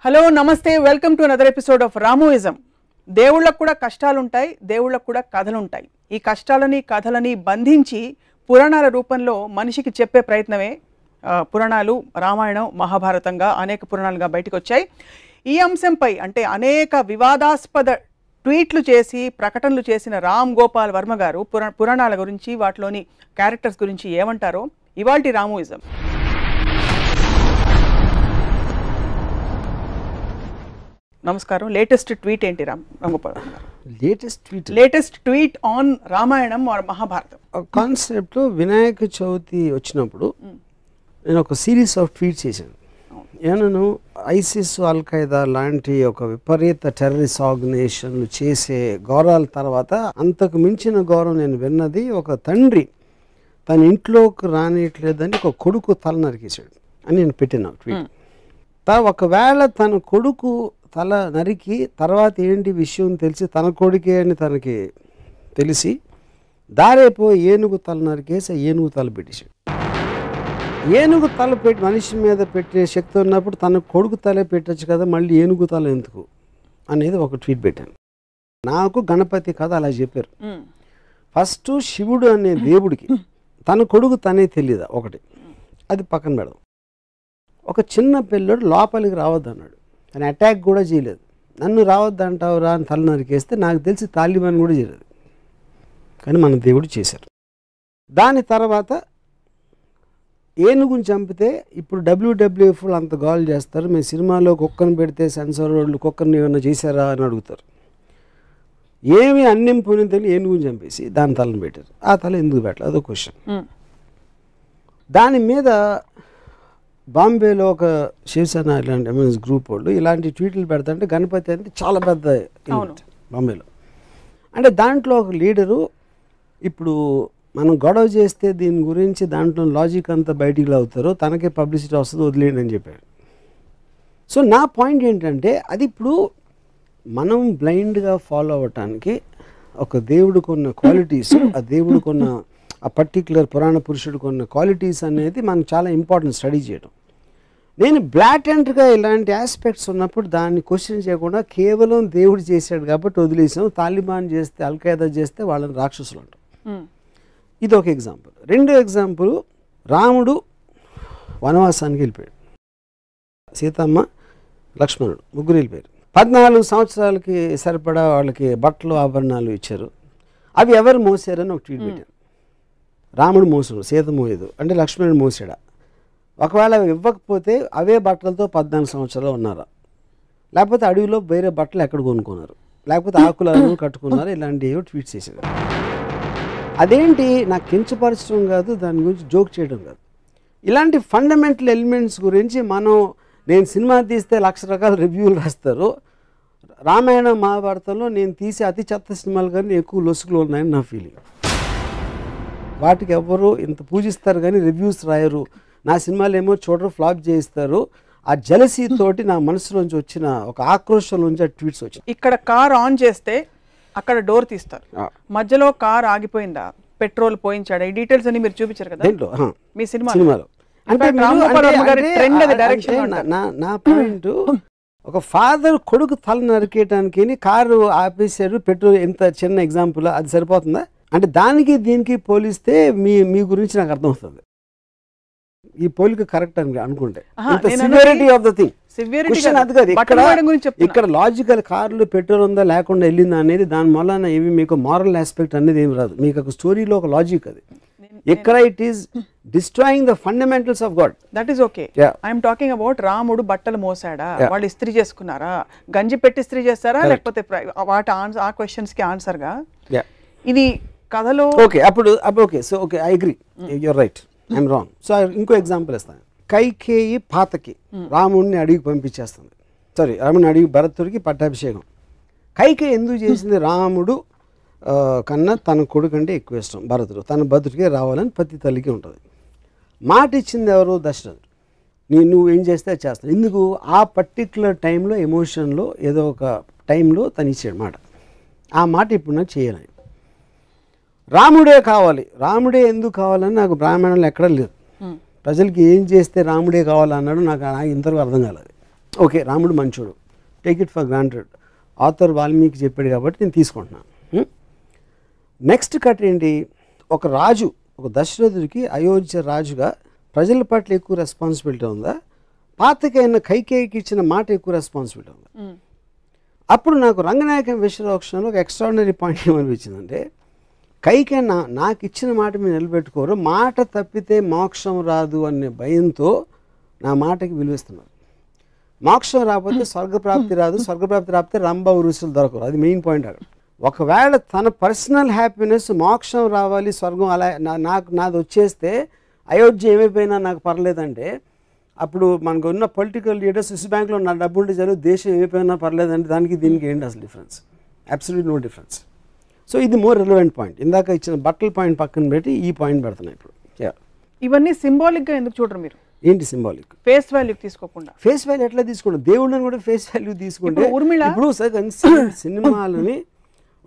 Hello నమస్తే welcome to another episode of రామోయిజం. దేవుళ్ళకు కూడా కష్టాలు ఉంటాయి, దేవుళ్ళకు కూడా కథలు ఉంటాయి. ఈ కష్టాలని కథలని బంధించి పురాణాల రూపంలో మనిషికి చెప్పే ప్రయత్నమే పురాణాలు. రామాయణం, మహాభారతంగా అనేక పురాణాలుగా బయటకు వచ్చాయి. ఈ అంశంపై అంటే అనేక వివాదాస్పద ట్వీట్లు చేసి ప్రకటనలు చేసిన రామ్ గోపాల్ వర్మ గారు పురాణాల గురించి, వాటిలోని క్యారెక్టర్స్ గురించి ఏమంటారో ఇవాల్టి రామోయిజం. నమస్కారం. లేటెస్ట్ ట్వీట్ ఏంటి రామ్ గోపాల్ వర్మ గారు? Latest tweet on Ramayana or Mahabharata కాన్సెప్ట్లో వినాయక చవితి వచ్చినప్పుడు నేను ఒక సిరీస్ ఆఫ్ ట్వీట్స్ చేశాను. నేను ఐసిస్, అల్ ఖైదా లాంటి ఒక విపరీత టెర్రరిస్ట్ ఆర్గనైజేషన్లు చేసే గౌరవాల తర్వాత అంతకు మించిన గౌరవం నేను విన్నది, ఒక తండ్రి తన ఇంట్లోకి రానియట్లేదని ఒక కొడుకు తల నరికేశాడు అని నేను పెట్టిన ట్వీట్. ఒకవేళ తన కొడుకు తల నరికి తర్వాత ఏంటి విషయం తెలిసి తన కొడుకే అని తనకి తెలిసి దారేపో ఏనుగు తల నరికేసి ఏనుగు తల పెట్టేశాడు. ఏనుగు తల పెట్టి మనిషి మీద పెట్టే శక్తి ఉన్నప్పుడు తన కొడుకు తలే పెట్టచ్చు కదా, మళ్ళీ ఏనుగు తల ఎందుకు అనేది ఒక ట్వీట్ పెట్టాను. నాకు గణపతి కథ అలా చెప్పారు. ఫస్ట్ శివుడు అనే దేవుడికి తన కొడుకు తనే తెలియదా ఒకటి, అది పక్కన పెడదాం. ఒక చిన్న పిల్లడు లోపలికి రావద్దు అన్నాడు, తను అటాక్ కూడా చేయలేదు. నన్ను రావద్దు అంటావు రా అని తల నరికేస్తే నాకు తెలిసి తాలిబాన్ కూడా చేయలేదు, కానీ మన దేవుడు చేశారు. దాని తర్వాత ఏనుగుని చంపితే ఇప్పుడు WWF అంత గోల్ చేస్తారు, మేము సినిమాలో కుక్కను పెడితే సెన్సార్ వాళ్ళు కుక్కర్ని ఏమైనా చేశారా అని అడుగుతారు. ఏమి అన్నం పోయిన తెలియదు ఏనుగుని చంపేసి దాని తలను పెట్టారు. ఆ తల ఎందుకు పెట్టలేదు అదో క్వశ్చన్. దాని మీద బాంబేలో ఒక శివసేన ఇలాంటి ఎంఎస్ గ్రూప్ వాళ్ళు ఇలాంటి ట్వీట్లు పెడతాంటే గణపతి అంటే చాలా పెద్ద ఈవెంట్ బాంబేలో. అంటే దాంట్లో ఒక లీడరు ఇప్పుడు మనం గొడవ చేస్తే దీని గురించి దాంట్లో లాజిక్ అంతా బయటికి అవుతారో తనకే పబ్లిసిటీ వస్తుంది, వదిలేయండి అని చెప్పాడు. సో నా పాయింట్ ఏంటంటే అది ఇప్పుడు మనం బ్లైండ్గా ఫాలో అవ్వటానికి ఒక దేవుడికి ఉన్న క్వాలిటీస్, ఆ దేవుడికి ఉన్న ఆ పర్టిక్యులర్ పురాణ పురుషుడికి ఉన్న క్వాలిటీస్ అనేది మనకు చాలా ఇంపార్టెంట్ స్టడీ చేయడం. నేను బ్లాటెంట్గా ఇలాంటి ఆస్పెక్ట్స్ ఉన్నప్పుడు దాన్ని క్వశ్చన్ చేయకుండా కేవలం దేవుడు చేశాడు కాబట్టి వదిలేసాం, తాలిబాన్ చేస్తే అల్ ఖైదా చేస్తే వాళ్ళని రాక్షసులు అంటాం. ఇది ఒక ఎగ్జాంపుల్. రెండో ఎగ్జాంపుల్, రాముడు వనవాసానికి వెళ్ళిపోయాడు, సీతమ్మ లక్ష్మణుడు ముగ్గురు వెళ్ళిపోయారు. 14 సంవత్సరాలకి సరిపడా వాళ్ళకి బట్టలు ఆభరణాలు ఇచ్చారు. అవి ఎవరు మోసారని ఒక ట్వీట్ పెట్టాను. రాముడు మోసాడు, సీత మోయదు అంటే లక్ష్మణుడు మోసాడా? ఒకవేళ ఇవ్వకపోతే అవే బట్టలతో 14 సంవత్సరాలు ఉన్నారా? లేకపోతే అడవిలో వేరే బట్టలు ఎక్కడ కొనుక్కున్నారు? లేకపోతే ఆకులను కట్టుకున్నారు? ఇలాంటివి ట్వీట్ చేశారు. అదేంటి నాకు కించపరచడం కాదు, దాని గురించి జోక్ చేయడం కాదు. ఇలాంటి ఫండమెంటల్ ఎలిమెంట్స్ గురించి నేను సినిమా తీస్తే 1,00,000 రకాల రివ్యూలు రాస్తారు. రామాయణ మహాభారతంలో నేను తీసే అతి చెత్త సినిమాలు కానీ ఎక్కువ లొసుగులు ఉన్నాయని నా ఫీలింగ్. వాటికి ఎవరు ఇంత పూజిస్తారు కానీ రివ్యూస్ రాయరు. నా సినిమాలు ఏమో చూడరు, ఫ్లాప్ చేయిస్తారు. ఆ జలసీ తోటి నా మనసులోంచి వచ్చిన ఒక ఆక్రోషం నుంచి ఆ ట్వీట్స్ వచ్చాయి. ఇక్కడ కార్ ఆన్ చేస్తే అక్కడ డోర్ తీస్తారు, మధ్యలో కార్ ఆగిపోయిందా, పెట్రోల్ పోయించాడా, ఈ డీటెయిల్స్ అన్ని మీరు చూపించారు కదా మీ సినిమాలో. అంటే నా పాయింట్, ఒక ఫాదర్ కొడుకు తల నరికేయటానికి కారు ఆపేశాడు, పెట్రోల్, ఎంత చిన్న ఎగ్జాంపుల్, అది సరిపోతుందా? అంటే దానికి దీనికి పోలిస్తే మీ గురించి నాకు అర్థమవుతుంది. ఈ పోలిక కరెక్ట్ అని అనుకుంటే సివియారిటీ ఆఫ్ ద థింగ్ అది కాదు. ఇక్కడ లాజికల్ కార్లు పెట్రోల్ ఉందా లేకుండా వెళ్ళిందా అనేది దాని వలన ఏమి మీకు మారల్ ఆస్పెక్ట్ అనేది ఏమి రాదు. మీకు ఒక స్టోరీలో ఒక లాజిక్ అది. ఇక్కడ it is destroying the fundamentals of God. That is okay. I'm talking about రాముడు బట్టలు మోసాడా, వాళ్ళు ఇస్త్రీ చేసుకున్నారా, గంజి పెట్టి ఇస్త్రీ చేస్తారా, లేకపోతే వాటి ఆ క్వశ్చన్స్ కి ఆన్సర్ గా ఇది కథలో ఓకే. అప్పుడు okay, so okay, I agree, you're right, I'm wrong. So ఇంకో ఎగ్జాంపుల్ ఇస్తాను. కైకేయి పాతకి రాముడిని అడిగి పంపించేస్తుంది, రాముడిని అడిగి భరతుడికి పట్టాభిషేకం. కైకేయి ఎందుకు చేసింది? రాముడు కన్నా తన కొడుకు అంటే ఎక్కువ ఇష్టం భరతుడు, తన భరతుడికే రావాలని ప్రతి తల్లికి ఉంటుంది. మాట ఇచ్చింది ఎవరు? దశరథుడు. నువ్వు ఏం చేస్తే చేస్తాను. ఎందుకు? ఆ పర్టిక్యులర్ టైంలో ఎమోషన్లో ఏదో ఒక టైంలో తను ఇచ్చాడు మాట. ఆ మాట ఇప్పుడు నాకు చేయాలని. రాముడే కావాలి, రాముడే ఎందుకు కావాలని నాకు బ్రాహ్మణంలో ఎక్కడా లేదు. ప్రజలకి ఏం చేస్తే రాముడే కావాలన్నాడు నాకు ఇంతవరకు అర్థం కాలేదు. ఓకే రాముడు మంచోడు, take it for granted, author Valmiki చెప్పాడు కాబట్టి నేను తీసుకుంటున్నాను. నెక్స్ట్ కట్ ఏంటి, ఒక రాజు, ఒక దశరథుడికి అయోధ్య రాజుగా ప్రజల పట్ల ఎక్కువ రెస్పాన్సిబిలిటీ ఉందా, పాతకైన కైకేయికి ఇచ్చిన మాట ఎక్కువ రెస్పాన్సిబిలిటీ ఉందా? అప్పుడు నాకు రంగనాయకం విశ్వరోక్షణలో ఒక ఎక్స్ట్రాడినరీ పాయింట్ ఏమనిపించిందంటే, కైకే నాకు ఇచ్చిన మాట మీరు నిలబెట్టుకోరు, మాట తప్పితే మోక్షం రాదు అనే భయంతో నా మాటకి విలువిస్తున్నారు. మోక్షం రాకపోతే స్వర్గప్రాప్తి రాదు, స్వర్గప్రాప్తి రాకపోతే రంభ ఉరుసులు దొరకరు. అది మెయిన్ పాయింట్ అక్కడ. ఒకవేళ తన పర్సనల్ హ్యాపీనెస్ మోక్షం రావాలి, స్వర్గం అలా నాది వచ్చేస్తే అయోధ్య ఏమైపోయినా నాకు పర్లేదంటే, అప్పుడు మనకు ఉన్న పొలిటికల్ లీడర్స్ స్విస్ బ్యాంక్లో నా డబ్బు ఉంటే చదువు దేశం ఏమైపోయినా పర్లేదంటే దానికి దీనికి ఏంటి అసలు difference? Absolute no difference. So ఇది మోర్ రిలవెంట్ పాయింట్. ఇందాక ఇచ్చిన బట్టల పాయింట్ పక్కన పెట్టి ఈ పాయింట్ పెడుతున్నాయి ఇప్పుడు. ఇవన్నీ సింబాలిక్గా ఎందుకు చూడరు మీరు? ఏంటి సింబాలిక్? ఫేస్ వాల్యూ తీసుకోకుండా. ఫేస్ వాల్యూ ఎట్లా తీసుకుంటాం? దేవుళ్ళని కూడా ఫేస్ వాల్యూ తీసుకుంటే ఇప్పుడు సినిమాలని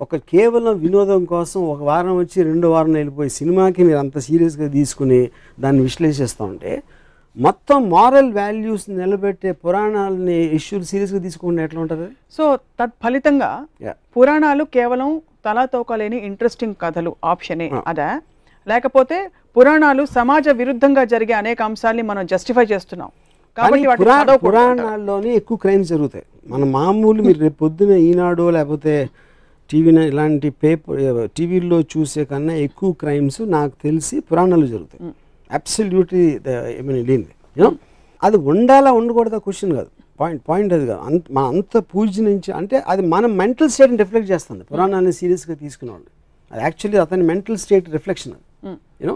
ఒక కేవలం వినోదం కోసం ఒక వారం వచ్చి 2వ వారం వెళ్ళిపోయి సినిమాకి మీరు అంత సీరియస్గా తీసుకుని దాన్ని విశ్లేషిస్తూ ఉంటే, మొత్తం మారల్ వాల్యూస్ నిలబెట్టే పురాణాలని ఇష్యూలు సీరియస్గా తీసుకుంటే ఎట్లా ఉంటుంది? సో తత్ఫలితంగా పురాణాలు కేవలం తలా తోకలేని ఇంట్రెస్టింగ్ కథలు ఆప్షనే అదా, లేకపోతే పురాణాలు సమాజ విరుద్ధంగా జరిగే అనేక అంశాలని మనం జస్టిఫై చేస్తున్నాం కాబట్టి పురాణాల్లోనే ఎక్కువ క్రైమ్స్ జరుగుతాయి. మన మామూలు మీరు రేపు పొద్దున ఈనాడు లేకపోతే టీవీన ఇలాంటి టీవీల్లో చూసే కన్నా ఎక్కువ క్రైమ్స్ నాకు తెలిసి పురాణాలు జరుగుతాయి. అబ్సల్యూట్లీ లేనిది. యూనో అది ఉండాలా ఉండకూడదా క్వశ్చన్ కాదు, పాయింట్ అది కాదు. అంత పూజ నుంచి అంటే అది మన మెంటల్ స్టేట్ని రిఫ్లెక్ట్ చేస్తుంది. పురాణాన్ని సీరియస్గా తీసుకునేవాళ్ళు అది యాక్చువల్లీ అతని మెంటల్ స్టేట్ రిఫ్లెక్షన్ అది. యూనో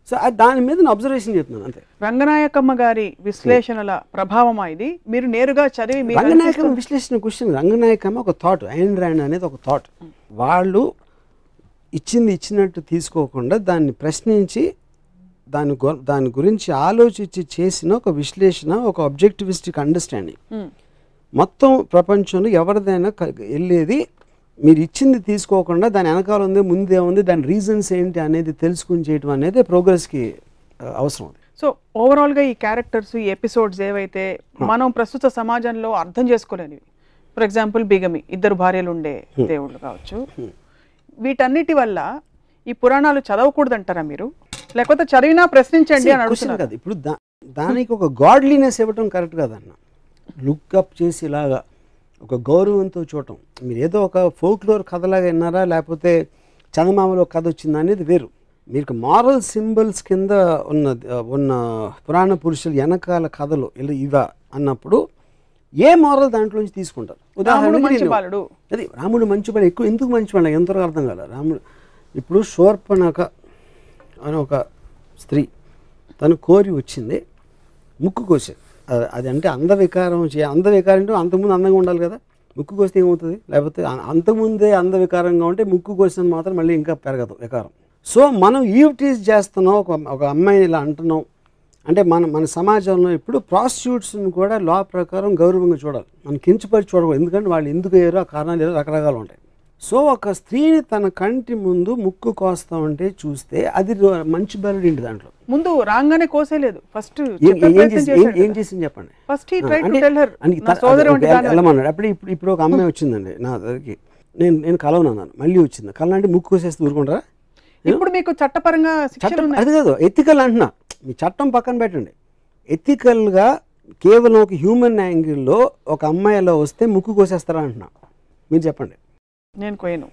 సో దాని మీద నేను అబ్జర్వేషన్ చెప్తున్నాను అంతే. రంగనాయకమ్మ గారి విశ్లేషణల ప్రభావం ఇది మీరు నేరుగా చదివి. రంగనాయకమ్మ విశ్లేషణ క్వశ్చన్, రంగనాయకమ్మ ఒక థాట్, ఐన్ ర్యాండ్ అనేది ఒక థాట్. వాళ్ళు ఇచ్చినట్టు తీసుకోకుండా దాన్ని ప్రశ్నించి దాని గురించి ఆలోచించి చేసిన ఒక విశ్లేషణ, ఒక ఆబ్జెక్టివిస్టిక్ అండర్స్టాండింగ్. మొత్తం ప్రపంచంలో ఎవరిదైనా వెళ్ళేది మీరు ఇచ్చింది తీసుకోకుండా దాని వెనకాల ఉంది, ముందే ఉంది, దాని రీజన్స్ ఏంటి అనేది తెలుసుకుని చేయడం అనేది ప్రోగ్రెస్కి అవసరం. సో ఓవరాల్గా ఈ క్యారెక్టర్స్, ఈ ఎపిసోడ్స్ ఏవైతే మనం ప్రస్తుత సమాజంలో అర్థం చేసుకోలేనివి, ఫర్ ఎగ్జాంపుల్ బిగమి, 2 భార్యలు ఉండే దేవుళ్ళు కావచ్చు, వీటన్నిటి వల్ల ఈ పురాణాలు చదవకూడదంటారా మీరు, లేకపోతే చదివినా ప్రశ్నించండి అని అడుగుతున్నారు కదా. ఇప్పుడు దానికి ఒక గాడ్లీనెస్ ఇవ్వటం కరెక్ట్ కాదన్న. లుక్అప్ చేసి ఇలాగా ఒక గౌరవంతో చూడటం. మీరు ఏదో ఒక ఫోక్లోర్ కథలాగా విన్నారా, లేకపోతే చందమామలో కథ వచ్చిందా అనేది వేరు. మీకు మారల్ సింబల్స్ కింద ఉన్న పురాణ పురుషులు వెనకాల కథలు ఇవా అన్నప్పుడు ఏ మారల్ దాంట్లోంచి తీసుకుంటారు? ఉదాహరణకి అది రాముడు మంచివాడు, ఎక్కువ ఎందుకు మంచివాడు ఎంతవరకు అర్థం కాదు. రాముడు ఇప్పుడు శూర్పణఖ అని ఒక స్త్రీ తను కోరి వచ్చింది, ముక్కు కోసేది. అది అంటే అందవికారం అంటే అంతకుముందు అందంగా ఉండాలి కదా, ముక్కు కోస్తే ఏమవుతుంది? లేకపోతే అంతకుముందే అందవికారంగా ఉంటే ముక్కు కోసిన మాత్రం మళ్ళీ ఇంకా పెరగదు వికారం. సో మనం ఈవ్టీజ్ చేస్తున్నాం, ఒక అమ్మాయిని ఇలా అంటున్నాం అంటే మన సమాజంలో ఇప్పుడు ప్రాస్టిట్యూట్స్ని కూడా లా ప్రకారం గౌరవంగా చూడాలి, మనం కించపరిచి చూడకూడదు. ఎందుకంటే వాళ్ళు ఎందుకు అయ్యారో ఆ కారణాలు ఏదో రకరకాలు ఉంటాయి. సో ఒక స్త్రీని తన కంటి ముందు ముక్కు కోస్తా ఉంటే చూస్తే అది మంచి బరుడు ఇంటి దాంట్లో ముందు రాగానే కోసేలేదు, ఫస్ట్ ఏం చేసింది చెప్పండి. వెళ్ళమన్నాడు. ఇప్పుడు ఒక అమ్మాయి వచ్చిందండి నా దగ్గరికి, నేను కలవనన్నాను, మళ్ళీ వచ్చింది కలనంటే ముక్కు కోసేస్తే ఊరుకుంటారా? ఇప్పుడు మీకు చట్టపరంగా అది కాదు, ఎథికల్ అంటున్నా. మీ చట్టం పక్కన పెట్టండి, ఎథికల్గా కేవలం ఒక హ్యూమన్ యాంగిల్లో ఒక అమ్మాయి అలా వస్తే ముక్కు కోసేస్తారా అంటున్నా. మీరు చెప్పండి. నేను కోయను,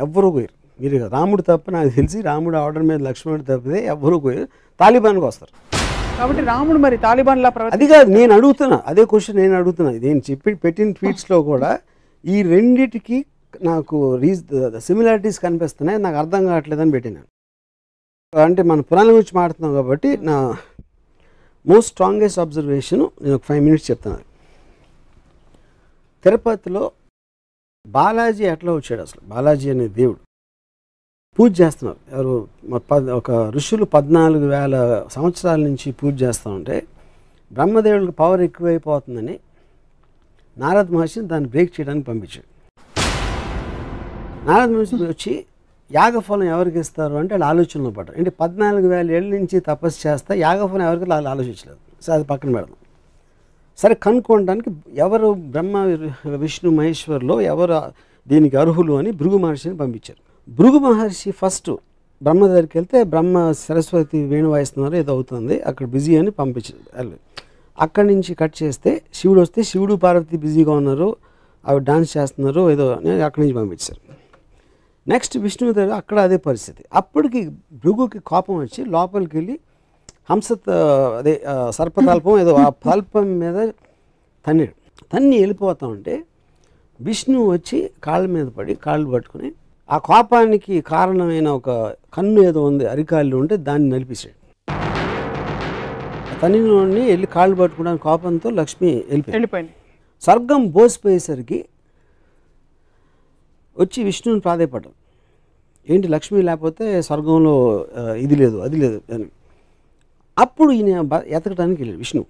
ఎవ్వరూ కోయరు. మీరు రాముడు తప్ప నాకు తెలిసి రాముడు ఆర్డర్ మీద లక్ష్మణుడు తప్పితే ఎవ్వరూ కోయరు. తాలిబాన్కి వస్తారు కాబట్టి రాముడు మరి తాలిబాన్ లా అది కాదు నేను అడుగుతున్నా, అదే క్వశ్చన్ నేను అడుగుతున్నా. నేను పెట్టిన ట్వీట్స్లో కూడా ఈ రెండిటికి నాకు సిమిలారిటీస్ కనిపిస్తున్నాయి, నాకు అర్థం కావట్లేదని పెట్టినాను. అంటే మన పురాణం గురించి మాట్లాడుతున్నాం కాబట్టి నా మోస్ట్ స్ట్రాంగెస్ట్ అబ్జర్వేషన్ నేను ఒక 5 minutes చెప్తాను. తిరుపతిలో బాలాజీ ఎట్లా వచ్చాడు? అసలు బాలాజీ అనే దేవుడు పూజ చేస్తున్నారు. ఎవరు ఒక ఋషులు 14,000 సంవత్సరాల నుంచి పూజ చేస్తూ ఉంటే బ్రహ్మదేవుడికి పవర్ ఎక్కువైపోతుందని నారద మహర్షిని దాన్ని బ్రేక్ చేయడానికి పంపించాడు. నారద మహర్షి వచ్చి యాగఫలం ఎవరికి ఇస్తారు అంటే వాళ్ళు ఆలోచనలో పడ్డారు. అంటే 14,000 ఏళ్ళ నుంచి తపస్సు చేస్తా యాగఫలం ఎవరికి వాళ్ళు ఆలోచించలేదు. సో అది పక్కన పెడదాం. సరే కనుక్కోవడానికి ఎవరు బ్రహ్మ విష్ణు మహేశ్వర్లో ఎవరు దీనికి అర్హులు అని భృగు మహర్షిని పంపించారు. భృగు మహర్షి ఫస్ట్ బ్రహ్మ దగ్గరికి వెళ్తే బ్రహ్మ సరస్వతి వేణు వాయిస్తున్నారు ఏదో అవుతుంది అక్కడ బిజీ అని పంపించారు. అక్కడి నుంచి కట్ చేస్తే శివుడు వస్తే శివుడు పార్వతి బిజీగా ఉన్నారు, అవి డాన్స్ చేస్తున్నారు ఏదో అని అక్కడి నుంచి పంపించారు. నెక్స్ట్ విష్ణువు దగ్గర అక్కడ అదే పరిస్థితి. అప్పటికి భృగుకి కోపం వచ్చి లోపలికి వెళ్ళి అదే సర్పతల్పం ఏదో ఆ తల్పం మీద తన్ని వెళ్ళిపోతా ఉంటే విష్ణువు వచ్చి కాళ్ళ మీద పడి కాళ్ళు పట్టుకుని ఆ కోపానికి కారణమైన ఒక కన్ను ఏదో ఉంది అరికాళ్ళు ఉంటే దాన్ని నలిపేశాడు. తన్నిలోని వెళ్ళి కాళ్ళు పట్టుకోవడానికి కోపంతో లక్ష్మి వెళ్ళిపోయింది. స్వర్గం బోసిపోయేసరికి వచ్చి విష్ణువుని ప్రాధేయపడ్డాడు. ఏంటి లక్ష్మి లేకపోతే స్వర్గంలో ఇది లేదు అది లేదు అని. అప్పుడు ఈయన ఎతకడానికి వెళ్ళాడు. విష్ణు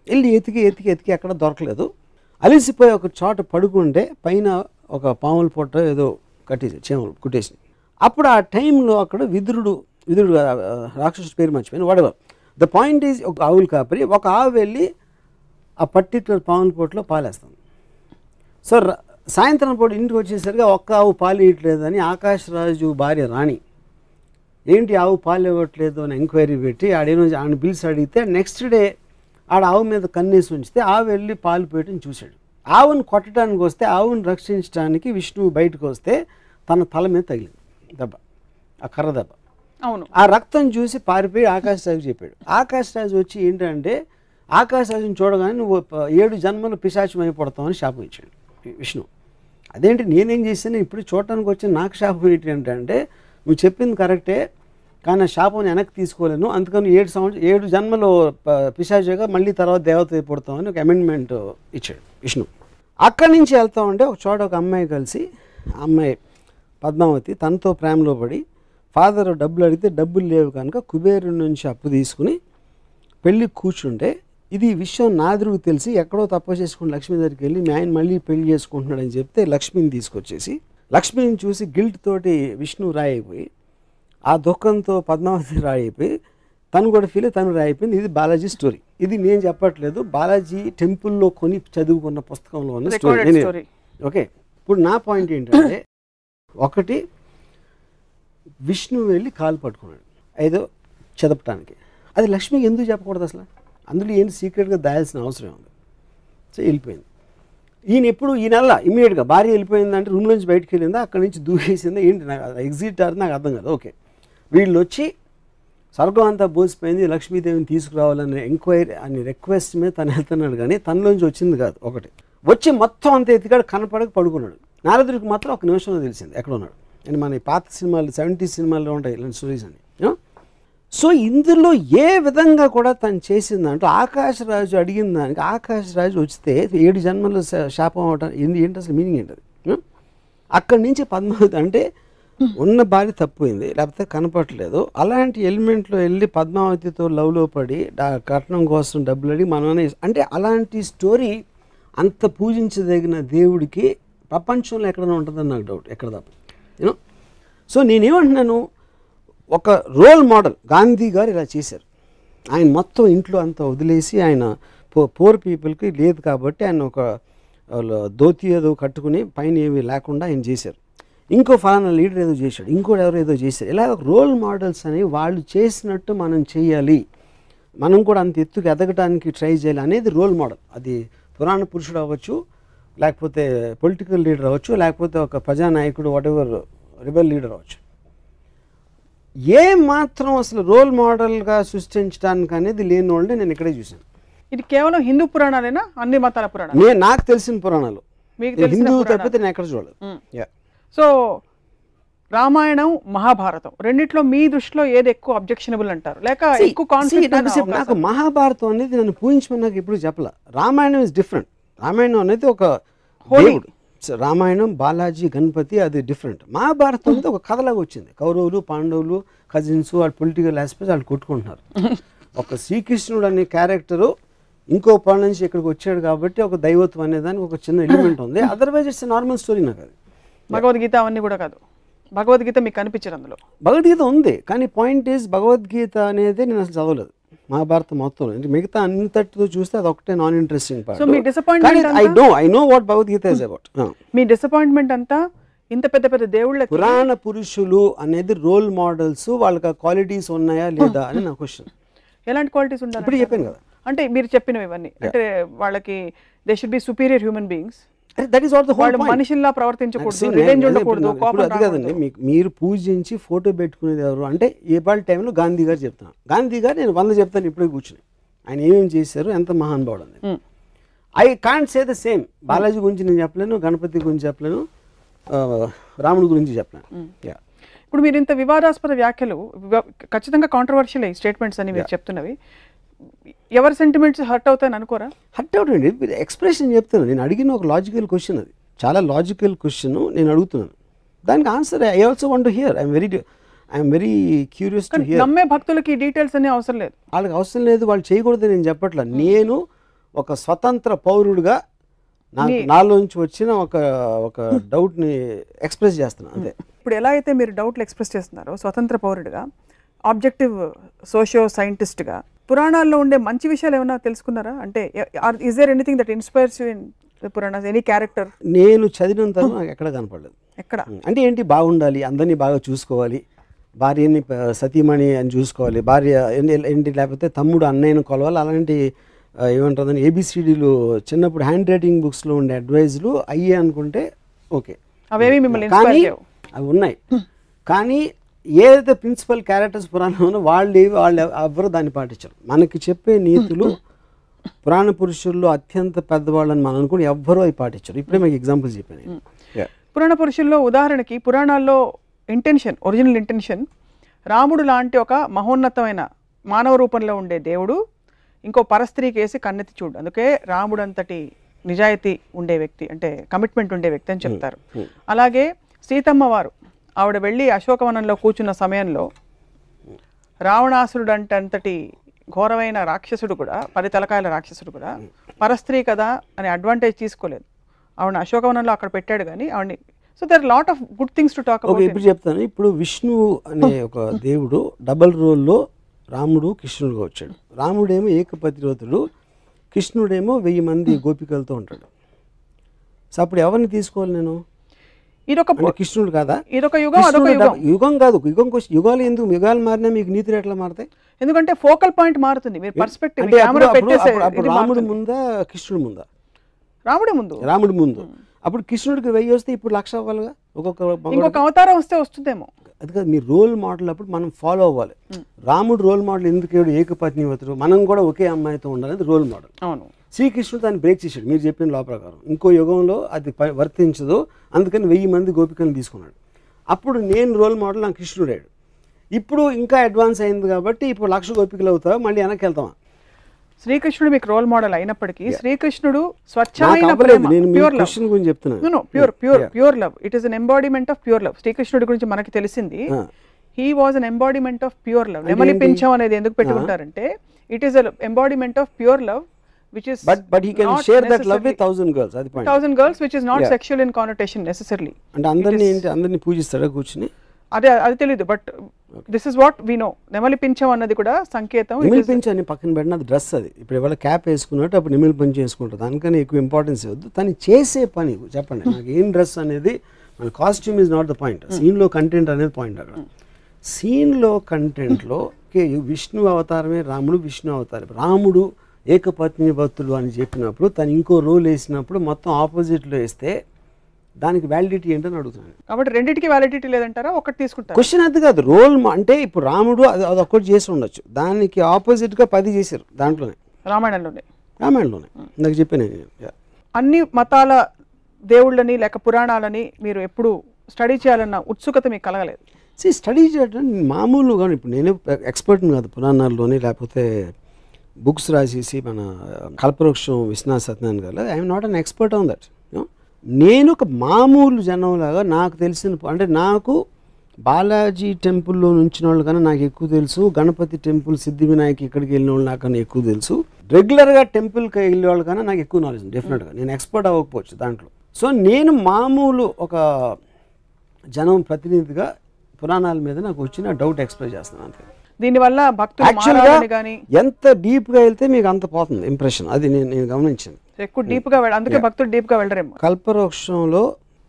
వెళ్ళి ఎతికి ఎక్కడ దొరకలేదు. అలిసిపోయి ఒక చోట పడుకుంటే పైన ఒక పాముల పొట్ట ఏదో కట్టేసి చేమలు కుట్టేసి. అప్పుడు ఆ టైంలో అక్కడ విదురుడు రాక్షసుడి పేరు మర్చిపోయింది వాడేవారు. ద పాయింట్ ఈజ్ ఒక ఆవులు కాపరి ఒక ఆవు వెళ్ళి ఆ పర్టిక్యులర్ పాముల పొట్టలో పాలేస్తాం. సో సాయంత్రం పూట ఇంటికి వచ్చేసరికి ఒక్క ఆవు పాలు ఇవ్వట్లేదని ఆకాశరాజు భార్య రాణి ఏంటి ఆవు పాలు ఇవ్వట్లేదు అని ఎంక్వైరీ పెట్టి ఆడ పిలిచి అడిగితే నెక్స్ట్ డే ఆడ ఆవు మీద కన్నేసి ఉంచితే ఆవు వెళ్ళి పాలు పెట్టని చూశాడు. ఆవును కొట్టడానికి వస్తే ఆవును రక్షించడానికి విష్ణువు బయటకు వస్తే తన తల మీద తగిలింది దెబ్బ, ఆ కర్ర దెబ్బ. అవును. ఆ రక్తం చూసి పారిపోయి ఆకాశరాజు చెప్పాడు. ఆకాశరాజు వచ్చి ఏంటంటే ఆకాశరాజుని చూడగానే నువ్వు 7 జన్మలు పిశాచం అయిపోతామని శాపం ఇచ్చాడు విష్ణు. అదేంటి నేనేం చేశాను ఇప్పుడు చూడటానికి వచ్చి నాకు శాపం ఏంటి అంటే నువ్వు చెప్పింది కరెక్టే కానీ శాపం వెనక్కి తీసుకోలేను అందుకని 7 జన్మలు పిశాచిగా మళ్ళీ తర్వాత దేవత పుడతామని ఒక అమెండ్మెంట్ ఇచ్చాడు విష్ణు. అక్కడి నుంచి వెళ్తా ఉంటే ఒక చోట ఒక అమ్మాయి కలిసి అమ్మాయి పద్మావతి తనతో ప్రేమలో పడి ఫాదర్ డబ్బులు అడిగితే డబ్బులు లేవు కనుక కుబేరుడి నుంచి అప్పు తీసుకుని పెళ్ళి కూర్చుంటే ఇది విషయం నాదురుకు తెలిసి ఎక్కడో తప్పు చేసుకుని లక్ష్మి దగ్గరికి వెళ్ళి మీ ఆయన మళ్ళీ పెళ్లి చేసుకుంటున్నాడని చెప్తే లక్ష్మిని తీసుకొచ్చేసి లక్ష్మిని చూసి గిల్ట్ తోటి విష్ణు రాయిపోయి ఆ దుఃఖంతో పద్మావతి రాయిపోయి తను కూడా ఫీల్ తను రాయిపోయింది. ఇది బాలాజీ స్టోరీ. ఇది నేను చెప్పట్లేదు, బాలాజీ టెంపుల్లో కొని చదువుకున్న పుస్తకంలో ఉన్న స్టోరీ. ఓకే, ఇప్పుడు నా పాయింట్ ఏంటంటే ఒకటి విష్ణు వెళ్ళి కాలు పట్టుకున్నాడు ఏదో చదపటానికి, అది లక్ష్మికి ఎందుకు చెప్పకూడదు అసలు? అందులో ఏంటి సీక్రెట్గా దాయాల్సిన అవసరం ఉంది. సో వెళ్ళిపోయింది. ఈయన ఎప్పుడు ఈ నెల ఇమీడియట్గా భార్య వెళ్ళిపోయిందంటే రూమ్ నుంచి బయటకు వెళ్ళిందా అక్కడి నుంచి దూకేసిందా ఏంటి నాకు ఎగ్జిట్ అది నాకు అర్థం కాదు. ఓకే, వీళ్ళు వచ్చి స్వర్గం అంతా బోసిపోయింది లక్ష్మీదేవిని తీసుకురావాలని ఎంక్వైరీ అని రిక్వెస్ట్ మీద తను వెళ్తున్నాడు కానీ తనలోంచి వచ్చింది కాదు. ఒకటి వచ్చి మొత్తం అంతా ఎత్తికాడు కనపడక పడుకున్నాడు. నారదుడికి మాత్రం ఒక నిమిషంలో తెలిసింది ఎక్కడ ఉన్నాడు అని. మన పాత సినిమాలు 70s సినిమాల్లో ఉంటాయి ఇలాంటి స్టోరీస్ అని. సో ఇందులో ఏ విధంగా కూడా తను చేసిందంటూ ఆకాశరాజు అడిగిన దానికి ఆకాశరాజు వస్తే 7 జన్మలు శాపం అవటం ఏంటి అసలు మీనింగ్ ఏంటది? అక్కడి నుంచి పద్మావతి అంటే ఉన్న భార్య తప్పిపోయింది లేకపోతే కనపడలేదు అలాంటి ఎలిమెంట్లో వెళ్ళి పద్మావతితో లవ్లో పడి కట్నం కోసం డబ్బులు అడిగి మనమే అంటే అలాంటి స్టోరీ అంత పూజించదగిన దేవుడికి ప్రపంచంలో ఎక్కడైనా ఉంటుందని నాకు డౌట్. ఎక్కడ తప్ప యూనో. సో నేనేమంటున్నాను, ఒక రోల్ మోడల్ గాంధీ గారు ఇలా చేశారు. ఆయన మొత్తం ఇంట్లో అంతా వదిలేసి ఆయన పూర్ పీపుల్కి లేదు కాబట్టి ఆయన ఒక ధోతి ఏదో కట్టుకుని పైన ఏమీ లేకుండా ఆయన చేశారు. ఇంకో ఫలానా లీడర్ ఏదో చేశాడు, ఇంకోటి ఎవరు ఏదో చేశారు. ఇలా రోల్ మోడల్స్ అనేవి వాళ్ళు చేసినట్టు మనం చేయాలి, మనం కూడా అంత ఎత్తుకు ఎదగడానికి ట్రై చేయాలి అనేది రోల్ మోడల్. అది పురాణ పురుషుడు అవ్వచ్చు, లేకపోతే పొలిటికల్ లీడర్ అవ్వచ్చు, లేకపోతే ఒక ప్రజానాయకుడు వాటెవర్ రిబెల్ లీడర్ అవ్వచ్చు. ఏ మాత్రం అసలు రోల్ మోడల్గా సృష్టించడానికి అనేది లేని వాళ్ళని నేను ఇక్కడే చూశాను. ఇది కేవలం హిందూ పురాణాలేనా అన్ని మతాల పురాణాలు? నాకు తెలిసిన పురాణాలు హిందూ తప్పితే నేను ఎక్కడ చూడలేదు. సో రామాయణం మహాభారతం రెండిట్లో మీ దృష్టిలో ఏది ఎక్కువ అబ్జెక్షనబుల్ అంటారు లేక ఎక్కువ కాన్ఫ్లిక్ట్? నాకు మహాభారతం అనేది నన్ను పూజించమని నాకు ఎప్పుడు చెప్పలే. Ramayanam is different. రామాయణం అనేది ఒక దేవుడు, రామాయణం బాలాజీ గణపతి అది డిఫరెంట్. మహాభారతం అనేది ఒక కథలాగా వచ్చింది. కౌరవులు పాండవులు కజిన్స్ వాళ్ళు పొలిటికల్ ఆస్పెక్ట్స్ వాళ్ళు కొట్టుకుంటున్నారు. ఒక శ్రీకృష్ణుడు అనే క్యారెక్టరు ఇంకో పని నుంచి ఇక్కడికి వచ్చాడు కాబట్టి ఒక దైవత్వం అనేదానికి ఒక చిన్న ఎలిమెంట్ ఉంది. Otherwise it's normal story. నాకు అది భగవద్గీత అవన్నీ కూడా కాదు. భగవద్గీత మీకు కనిపించదు అందులో? భగవద్గీత ఉంది కానీ పాయింట్ ఈజ్ భగవద్గీత అనేది నేను అసలు చదవలేదు. మహాభారతం మొత్తం మిగతా అంతటితో చూస్తే అది ఒకటే non interesting so me part. Disappointment I know what Bhagavad Gita is about. Me disappointment అంతా ఇంత పెద్ద పెద్ద దేవుళ్ళ పురాణ పురుషులు అనేది రోల్ మోడల్స్, వాళ్ళకి ఆ క్వాలిటీస్ ఉన్నాయా లేదా అని నా క్వశ్చన్. ఎలాంటి క్వాలిటీస్ ఉండాలి ఇప్పుడు చెప్పాను కదా, అంటే మీరు చెప్పినవి ఇవన్నీ అంటే వాళ్ళకి they should be superior human beings. That is what the whole వాళ్ళు పాయింట్. మనిషిలా ప్రవర్తించకూడదు, రివెంజ్ ఉండకూడదు, కోపం అది కదండి. మీరు పూజించి ఫోటో పెట్టుకునేది ఎవరు అంటే ఏపాళ్ళ టైంలో గాంధీ గారు చెప్తున్నాను. గాంధీ గారు నేను 100 చెప్తాను ఇప్పుడే కూర్చుని, ఆయన ఏమేమి చేశారు, ఎంత మహానుభావుడు అని. I can't say the same. Balaji గురించి నేను చెప్పలేను, గణపతి గురించి చెప్పలేను, రాముడి గురించి చెప్పలేను. ఇప్పుడు మీరు ఇంత వివాదాస్పద వ్యాఖ్యలు ఖచ్చితంగా కాంట్రవర్షియల్ స్టేట్మెంట్స్ అని మీరు చెప్తున్నవి, ఎవరి సెంటిమెంట్స్ హర్ట్ అవుతాయని అనుకోరా? హర్ట్ అవుతుంది. ఎక్స్ప్రెషన్ చెప్తున్నాను. నేను అడిగిన ఒక లాజికల్ క్వశ్చన్, అది చాలా లాజికల్ క్వశ్చన్ నేను అడుగుతున్నాను. దానికి answer I also want to hear. I'm very curious to hear. నమ్మే భక్తులకి డీటెయిల్స్ అనే అవసరం లేదు, వాళ్ళకి అవసరం లేదు, వాళ్ళు చేయకూడదు నేను చెప్పట్లా. నేను ఒక స్వతంత్ర పౌరుడుగా నాలోంచి వచ్చిన ఒక డౌట్ని ఎక్స్ప్రెస్ చేస్తున్నాను అంతే. ఇప్పుడు ఎలా అయితే మీరు డౌట్లు ఎక్స్ప్రెస్ చేస్తున్నారో స్వతంత్ర పౌరుడిగా, ఆబ్జెక్టివ్ సోషియో సైంటిస్ట్గా, పురాణాల్లో ఉండే మంచి విషయాలు ఏమైనా తెలుసుకున్నారా? అంటే is there anything that inspires you in the Puranas, any character? నేను చదివినంత నాకు ఎక్కడ కనపడలేదు. ఎక్కడ అంటే ఏంటి, బాగుండాలి, అందరినీ బాగా చూసుకోవాలి, భార్యని సతీమణి అని చూసుకోవాలి, భార్య ఏంటి లేకపోతే తమ్ముడు అన్నయ్యను కొలవాలి, అలాంటి ఏమంటుందని ఏబిసిడీలు చిన్నప్పుడు హ్యాండ్ రైటింగ్ బుక్స్లో ఉండే అడ్వైజులు అయ్యే అనుకుంటే ఓకే, అవేవి మిమ్మల్ని కానీ అవి ఉన్నాయి. కానీ ఏదైతే ప్రిన్సిపల్ క్యారెక్టర్స్ పురాణంలో వాళ్ళు ఎవ్వరు దాన్ని పాటించారు. మనకి చెప్పే నీతులు పురాణ పురుషుల్లో అత్యంత పెద్దవాళ్ళని మనం అనుకుని ఎవ్వరూ అవి పాటించారు. ఇప్పుడే మీకు ఎగ్జాంపుల్స్ చెప్పాను. పురాణ పురుషుల్లో ఉదాహరణకి పురాణాల్లో ఇంటెన్షన్, ఒరిజినల్ ఇంటెన్షన్, రాముడు లాంటి ఒక మహోన్నతమైన మానవ రూపంలో ఉండే దేవుడు ఇంకో పరస్త్రీకి వేసి కన్నెత్తి చూడు, అందుకే రాముడు అంతటి నిజాయితీ ఉండే వ్యక్తి, అంటే కమిట్మెంట్ ఉండే వ్యక్తి అని చెప్తారు. అలాగే సీతమ్మ వారు ఆవిడ వెళ్ళి అశోకవనంలో కూర్చున్న సమయంలో రావణాసురుడు అంతటి ఘోరమైన రాక్షసుడు కూడా, 10 తలకాయల రాక్షసుడు కూడా పరస్త్రీ కదా అని అడ్వాంటేజ్ తీసుకోలేదు. ఆవిడ అశోకవనంలో అక్కడ పెట్టాడు కానీ ఆవిడని. So there lot of good things to talk about. ఇప్పుడు చెప్తాను. ఇప్పుడు విష్ణువు అనే ఒక దేవుడు డబల్ రోల్లో రాముడు కృష్ణుడుగా వచ్చాడు. రాముడేమో ఏకపతివ్రతుడు, కృష్ణుడేమో 1000 మంది గోపికలతో ఉంటాడు. సో అప్పుడు ఎవరిని తీసుకోవాలి నేను? ఇదొక కృష్ణుడు కాదా? ఇదొక యుగం, అదొక యుగం. యుగం కాదు, యుగాలు ఎందుకు? యుగాలు మారినా మీకు నీతులు ఎట్లా మారుతాయి? ఎందుకంటే ఫోకల్ పాయింట్ మారుతుంది, మీరు పర్స్పెక్టివ్. అప్పుడు రాముడు ముందా కృష్ణుడు ముందా? రాముడే ముందు. రాముడు ముందు. అప్పుడు కృష్ణుడికి 1000 వస్తే ఇప్పుడు 1,00,000 అవ్వాలిగా. ఇంకొక అవతారం వస్తే వస్తుందేమో. అది కాదు, మీ రోల్ మోడల్ అప్పుడు మనం ఫాలో అవ్వాలి. రాముడు రోల్ మోడల్ ఎందుకు ఏకపత్నివ్రతుడు, మనం కూడా ఒకే అమ్మాయితో ఉండాలనేది రోల్ మోడల్. అవును. శ్రీకృష్ణుడు దాన్ని బ్రేక్ చేశాడు మీరు చెప్పిన లా ప్రకారం. ఇంకో యుగంలో అది వర్తించదు, అందుకని 1000 మంది గోపికలను తీసుకున్నాడు. అప్పుడు నేను రోల్ మోడల్ నాకు కృష్ణుడాడు. ఇప్పుడు ఇంకా అడ్వాన్స్ అయింది కాబట్టి ఇప్పుడు 1,00,000 గోపికలు అవుతావు, మళ్ళీ వెనక్కి వెళ్తామా? శ్రీకృష్ణుడు మీకు రోల్ మోడల్ అయినప్పటికీ శ్రీకృష్ణుడు స్వచ్ఛమైన ప్రేమ, pure love. Pure love, it is an embodiment of pure love. శ్రీకృష్ణుడి గురించి మనకి తెలిసింది he was an embodiment of pure love. నెమలి పింఛం అనేది ఎందుకు పెట్టుకుంటారంటే it is an embodiment of pure love which is but he can share that love with 1,000 girls. Adi point. 1,000 girls which is not sexual in connotation necessarily. And andarni పూజిస్తాడా కూర్చుని? అది తెలియదు, but this is what we know. నెమలి పింఛం అన్నది కూడా సంకేతం. నెమలి పింఛం అని పక్కన పెట్టిన అది డ్రెస్. అది ఇప్పుడు ఎవరైనా క్యాప్ వేసుకున్నట్టు అప్పుడు నెమలి పింఛం వేసుకుంటారు. దానికన్నా ఎక్కువ ఇంపార్టెన్స్ ఇవ్వద్దు. తను చేసే పని చెప్పండి నాకు. ఏం డ్రెస్ అనేది మన costume is not the point. సీన్లో కంటెంట్ అనేది పాయింట్. అక్కడ సీన్లో కంటెంట్లో విష్ణు అవతారమే రాముడు, విష్ణు అవతారం. రాముడు ఏకపత్ని భక్తుడు అని చెప్పినప్పుడు తను ఇంకో రోల్ వేసినప్పుడు మొత్తం ఆపోజిట్లో వేస్తే దానికి వ్యాలిడిటీ ఏంటని అడుగుతున్నాను. కాబట్టి రెండింటికి వ్యాలిడిటీ లేదంటారా? ఒకటి తీసుకుంటారు. క్వశ్చన్ అది కాదు. రోల్ అంటే ఇప్పుడు రాముడు అది ఒక్కటి చేసి ఉండొచ్చు, దానికి ఆపోజిట్గా 10 చేశారు దాంట్లోనే, రామాయణంలోనే నాకు చెప్పాను. అన్ని మతాల దేవుళ్ళని లేక పురాణాలని మీరు ఎప్పుడు స్టడీ చేయాలన్న ఉత్సుకత మీకు కలగలేదు? స్టడీ చేయడం మామూలుగా. ఇప్పుడు నేను ఎక్స్పర్ట్ని కాదు పురాణాల్లోని, లేకపోతే బుక్స్ రాసేసి మన కల్పవృక్షం విశ్వనాథ్ సత్యనారాయణ గారు, I'm not an expert on that. నేను ఒక మామూలు జనంలాగా నాకు తెలిసిన, అంటే నాకు బాలాజీ టెంపుల్లో నుంచిన వాళ్ళు కన్నా నాకు ఎక్కువ తెలుసు, గణపతి టెంపుల్, సిద్ధి వినాయక్ ఇక్కడికి వెళ్ళిన వాళ్ళు నాకన్నా ఎక్కువ తెలుసు, రెగ్యులర్గా టెంపుల్కి వెళ్ళే వాళ్ళు కన్నా నాకు ఎక్కువ నాలెడ్జ్ ఉంది డెఫినెట్గా. నేను ఎక్స్పర్ట్ అవ్వకపోవచ్చు దాంట్లో. సో నేను మామూలు ఒక జనం ప్రతినిధిగా పురాణాల మీద నాకు వచ్చిన డౌట్ ఎక్స్ప్రెస్ చేస్తున్నాను అంతే. దీనివల్ల భక్తులు యాక్చువల్గా మారాలని కానీ ఎంత డీప్గా వెళ్తే మీకు అంత పోతుంది ఇంప్రెషన్. అది నేను గమనించాను. ఎక్కువ డీప్గా అందుకే భక్తులు డీప్గా వెళ్ళరేమో. కల్పవృక్షంలో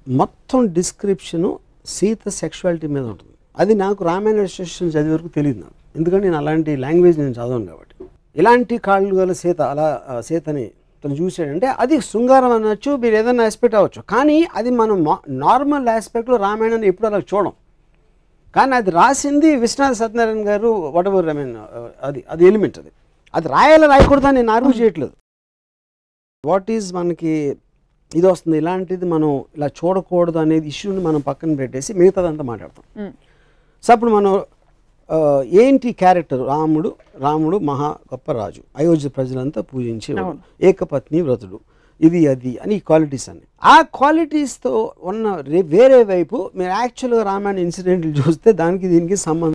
మొత్తం డిస్క్రిప్షను సీత సెక్షువాలిటీ మీద ఉంటుంది. అది నాకు రామాయణ విశేషం చదివే వరకు తెలియదు నాకు, ఎందుకంటే నేను అలాంటి లాంగ్వేజ్ నేను చదవను కాబట్టి. ఇలాంటి కాళ్ళు గల సీత, అలా సీతని తను చూసాడంటే అది శృంగారం అనొచ్చు, మీరు ఏదైనా ఆస్పెక్ట్ అవ్వచ్చు. కానీ అది మనం నార్మల్ ఆస్పెక్ట్లో రామాయణాన్ని ఎప్పుడు అలా చూడం. కానీ అది రాసింది విశ్వనాథ సత్యనారాయణ గారు, వాట్ ఎవర్, ఐ మీన్ అది ఎలిమెంట్. అది రాయకూడదని నేను ఆర్గ్యూ చేయట్లేదు. వాట్ ఈజ్ మనకి ఇది వస్తుంది, ఇలాంటిది మనం ఇలా చూడకూడదు అనేది ఇష్యూని మనం పక్కన పెట్టేసి మిగతాదంతా మాట్లాడతాం. సో అప్పుడు మనం ఏంటి క్యారెక్టర్, రాముడు మహా గొప్ప రాజు, అయోధ్య ప్రజలంతా పూజించేవాడు, ఏకపత్ని వ్రతుడు, ఇది అది అని క్వాలిటీస్ అన్ని. ఆ క్వాలిటీస్తో ఉన్న వేరే వైపు మీరు యాక్చువల్గా రామాయణ ఇన్సిడెంట్లు చూస్తే దానికి దీనికి సంబంధం